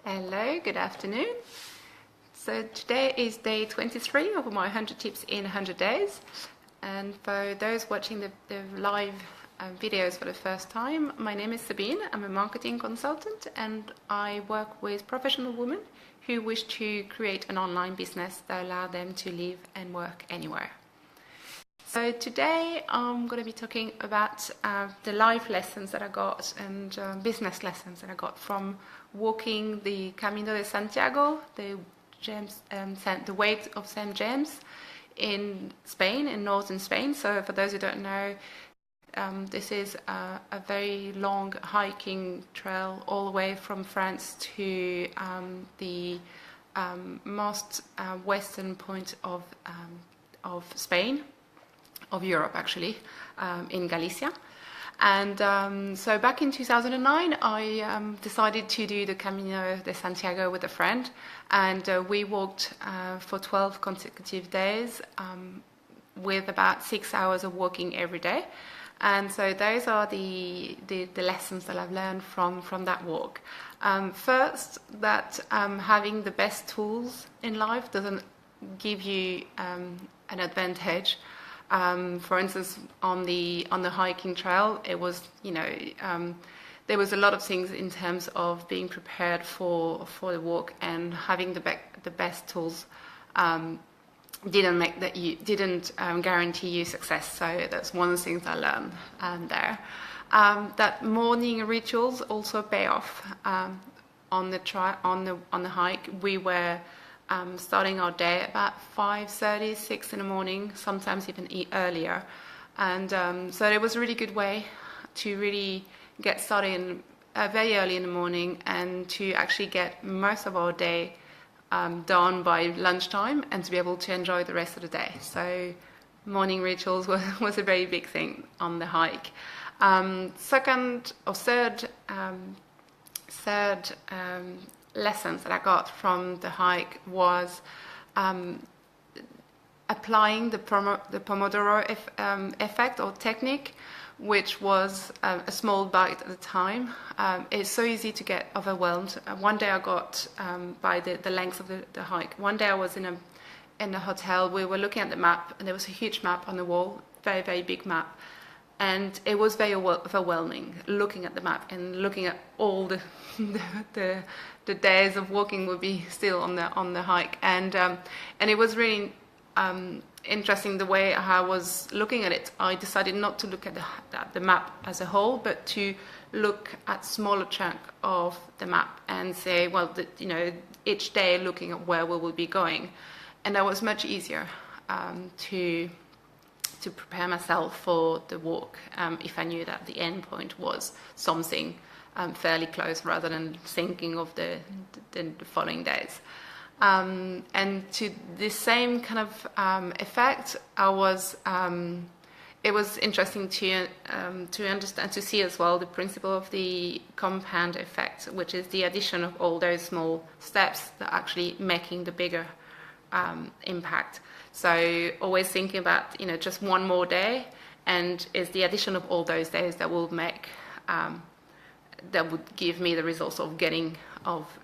Hello, good afternoon. So today is day 23 of my 100 tips in 100 days. And for those watching the live videos for the first time, my name is Sabine. I'm a marketing consultant and I work with professional women who wish to create an online business that allows them to live and work anywhere. So today I'm going to be talking about the life lessons that I got and business lessons that I got from walking the Camino de Santiago, the way of St. James in Spain, in northern Spain. So for those who don't know, this is a very long hiking trail all the way from France to the most western point of Spain. Of Europe, actually, in Galicia. And so back in 2009, I decided to do the Camino de Santiago with a friend, and we walked for 12 consecutive days with about 6 hours of walking every day. And so those are the lessons that I've learned from that walk. First, that having the best tools in life doesn't give you an advantage. For instance, on the hiking trail, it was, there was a lot of things in terms of being prepared for the walk, and having the best tools didn't guarantee you success. So that's one of the things I learned there. That morning rituals also pay off. On the hike, we were starting our day at about 5:30, 6 in the morning, sometimes even earlier. And so it was a really good way to really get started very early in the morning and to actually get most of our day done by lunchtime and to be able to enjoy the rest of the day. So morning rituals was a very big thing on the hike. Third lessons that I got from the hike was applying the Pomodoro effect or technique, which was a small bite at a time. It's so easy to get overwhelmed. One day I got, by the length of the hike, one day I was in a hotel. We were looking at the map, and there was a huge map on the wall, very, very big map. And it was very overwhelming looking at the map and looking at all the days of walking would be still on the hike. And it was really interesting the way I was looking at it. I decided not to look at the map as a whole, but to look at smaller chunk of the map and say, well, each day looking at where we will be going. And that was much easier to prepare myself for the walk if I knew that the end point was something fairly close, rather than thinking of the following days. And to the same kind of effect, it was interesting to understand, to see as well the principle of the compound effect, which is the addition of all those small steps that are actually making the bigger impact. So always thinking about, just one more day, and it's the addition of all those days that will make, that would give me the results of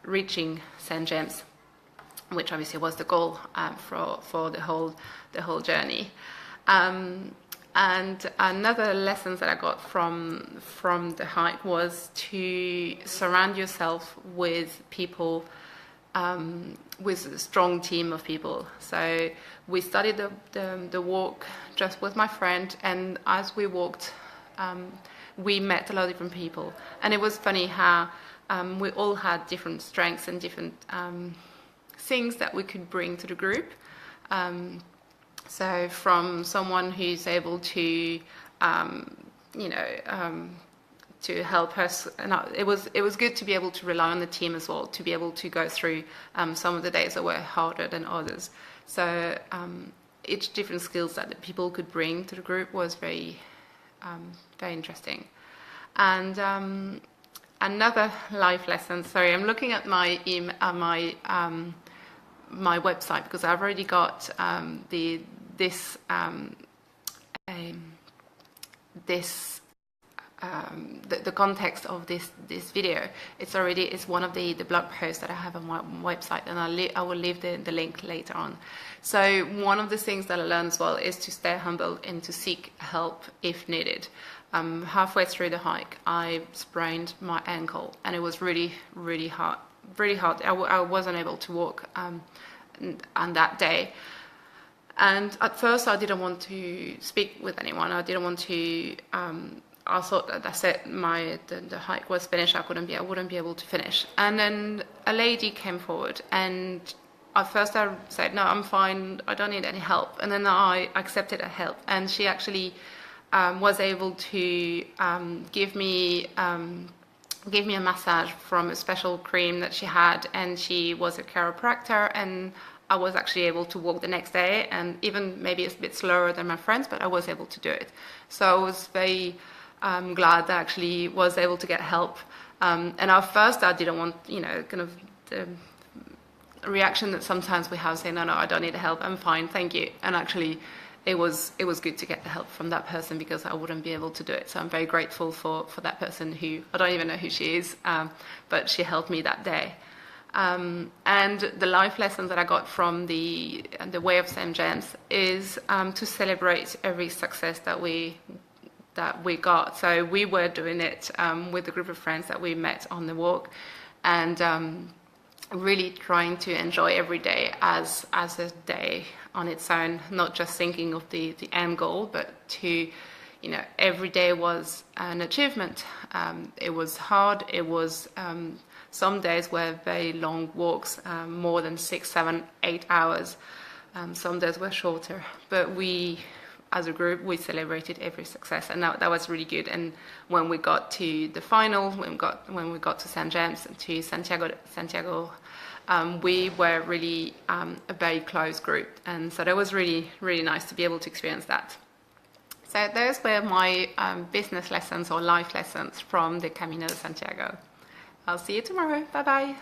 reaching St. James, which obviously was the goal for the whole journey. And another lesson that I got from the hike was to surround yourself with people, with a strong team of people. So we started the walk just with my friend, and as we walked, we met a lot of different people. And it was funny how we all had different strengths and different things that we could bring to the group. So from someone who's able to to help us, and it was good to be able to rely on the team as well, to be able to go through some of the days that were harder than others. So each different skills that the people could bring to the group was very interesting. And another life lesson. Sorry, I'm looking at my my website because I've already got this the context of this video. It's one of the blog posts that I have on my website, and I will leave the link later on. So one of the things that I learned as well is to stay humble and to seek help if needed. Halfway through the hike, I sprained my ankle, and it was really hard. I wasn't able to walk on that day. And at first, I didn't want to speak with anyone. I didn't want to. I thought that that's it. The hike was finished. I wouldn't be able to finish. And then a lady came forward, and at first I said, "No, I'm fine. I don't need any help." And then I accepted her help, and she actually was able to give me a massage from a special cream that she had, and she was a chiropractor, and I was actually able to walk the next day, and even maybe it's a bit slower than my friends, but I was able to do it. So I was very glad that I actually was able to get help. And at first I didn't want, kind of the reaction that sometimes we have, saying, no, I don't need help, I'm fine, thank you. And actually it was good to get the help from that person, because I wouldn't be able to do it. So I'm very grateful for that person, who I don't even know who she is, but she helped me that day. And the life lesson that I got from the Way of St. James is to celebrate every success that we got. So we were doing it with a group of friends that we met on the walk, and really trying to enjoy every day as a day on its own, not just thinking of the end goal, but to, every day was an achievement. It was hard. It was some days were very long walks, more than 6, 7, 8 hours. Some days were shorter, but we, as a group, we celebrated every success, and that was really good. And when we got to the final, when we got to St. James, to Santiago, we were really a very close group, and so that was really nice to be able to experience that. So those were my business lessons or life lessons from the Camino de Santiago. I'll see you tomorrow. Bye bye.